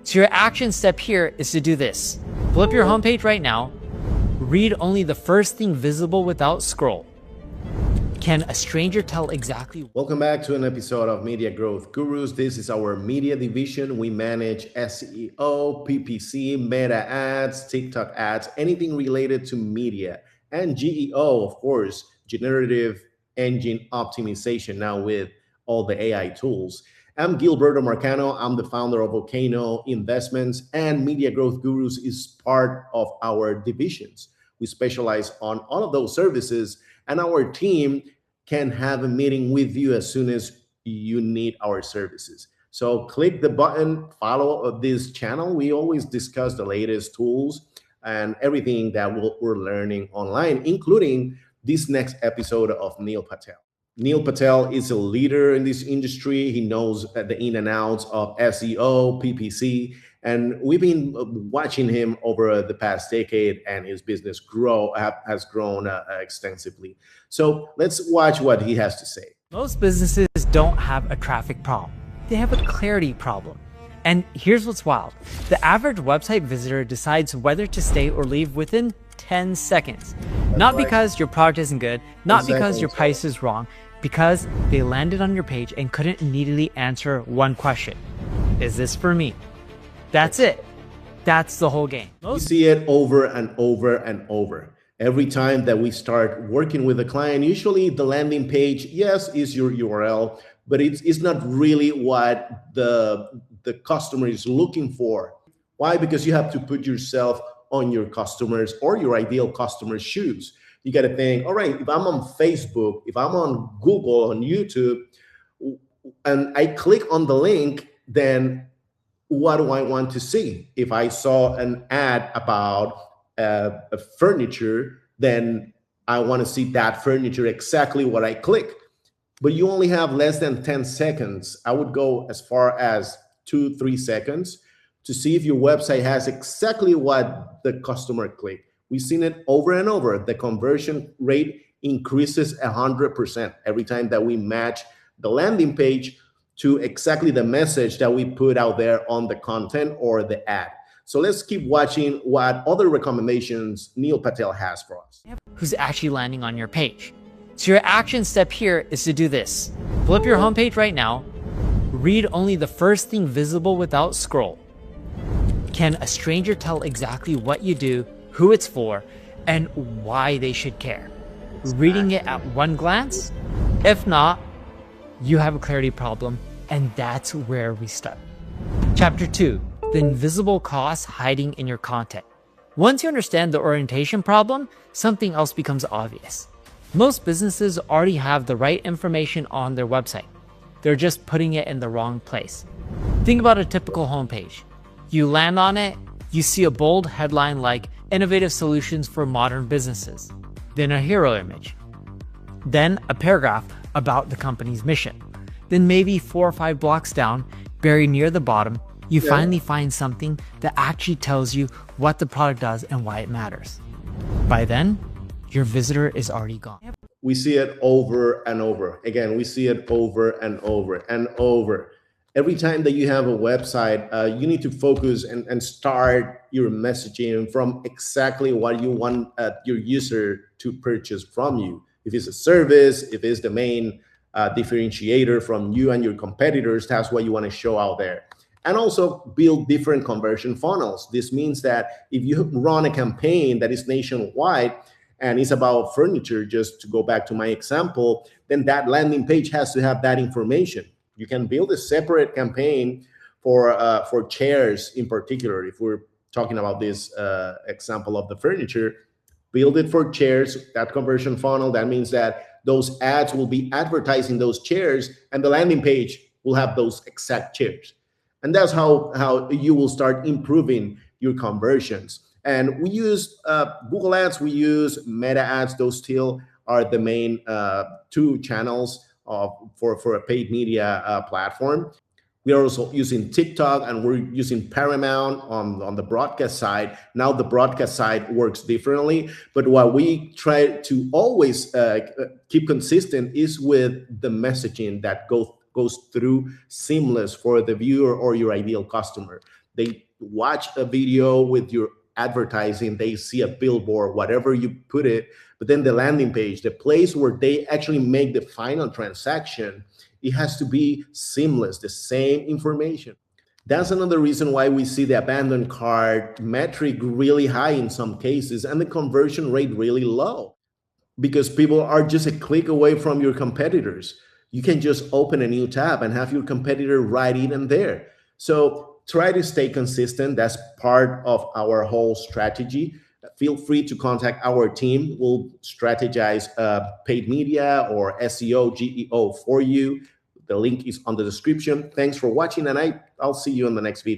So your action step here is to do this. Pull up your homepage right now. Read only the first thing visible without scroll. Can a stranger tell exactly? Welcome back to an episode of Media Growth Gurus. This is our media division. We manage SEO, PPC, meta ads, TikTok ads, anything related to media, and GEO, of course, generative engine optimization now with all the AI tools. I'm Gilberto Marcano. I'm the founder of Volcano Investments, and Media Growth Gurus is part of our divisions. We specialize on all of those services, and our team can have a meeting with you as soon as you need our services. So click the button, follow this channel. We always discuss the latest tools and everything that we're learning online, including this next episode of Neil Patel. Neil Patel is a leader in this industry. He knows the in and outs of SEO, PPC, and we've been watching him over the past decade, and his business has grown extensively. So let's watch what he has to say. Most businesses don't have a traffic problem. They have a clarity problem. And here's what's wild. The average website visitor decides whether to stay or leave within 10 seconds. Not because your product isn't good, not because your price is wrong, because they landed on your page and couldn't immediately answer one question. Is this for me? That's it. That's the whole game. We see it over and over and over. Every time that we start working with a client, usually the landing page, yes, is your URL, but it's not really what the customer is looking for. Why? Because you have to put yourself on your customers or your ideal customer's shoes. You got to think, all right, if I'm on Facebook, if I'm on Google, on YouTube, and I click on the link, then what do I want to see? If I saw an ad about a furniture, then I want to see that furniture exactly what I click. But you only have less than 10 seconds. I would go as far as 2-3 seconds to see if your website has exactly what the customer clicked. We've seen it over and over. The conversion rate increases 100% every time that we match the landing page to exactly the message that we put out there on the content or the ad. So let's keep watching what other recommendations Neil Patel has for us. Who's actually landing on your page. So your action step here is to do this. Pull up your homepage right now. Read only the first thing visible without scroll. Can a stranger tell exactly what you do, who it's for, and why they should care? Reading it at one glance? If not, you have a clarity problem, and that's where we start. Chapter 2, the invisible costs hiding in your content. Once you understand the orientation problem, something else becomes obvious. Most businesses already have the right information on their website. They're just putting it in the wrong place. Think about a typical homepage. You land on it, you see a bold headline like Innovative Solutions for Modern Businesses, then a hero image, then a paragraph about the company's mission. Then maybe 4 or 5 blocks down, buried near the bottom, you finally find something that actually tells you what the product does and why it matters. By then, your visitor is already gone. We see it over and over. Again, we see it over and over and over. Every time that you have a website, you need to focus and start your messaging from exactly what you want your user to purchase from you. If it's a service, if it's the main differentiator from you and your competitors, that's what you want to show out there. And also build different conversion funnels. This means that if you run a campaign that is nationwide and it's about furniture, just to go back to my example, then that landing page has to have that information. You can build a separate campaign for chairs in particular. If we're talking about this example of the furniture, build it for chairs, that conversion funnel. That means that those ads will be advertising those chairs, and the landing page will have those exact chairs. And that's how you will start improving your conversions. And we use Google Ads, we use meta ads. Those still are the main 2 channels for a paid media platform. We are also using TikTok, and we're using Paramount on the broadcast side. Now the broadcast side works differently, but what we try to always keep consistent is with the messaging that goes through seamless for the viewer or your ideal customer. They watch a video with your advertising, they see a billboard, whatever you put it, but then the landing page, the place where they actually make the final transaction, it has to be seamless, the same information. That's another reason why we see the abandoned cart metric really high in some cases and the conversion rate really low, because people are just a click away from your competitors. You can just open a new tab and have your competitor right in and there. So try to stay consistent. That's part of our whole strategy. Feel free to contact our team. We'll strategize paid media or SEO, GEO for you. The link is on the description. Thanks for watching, and I'll see you in the next video.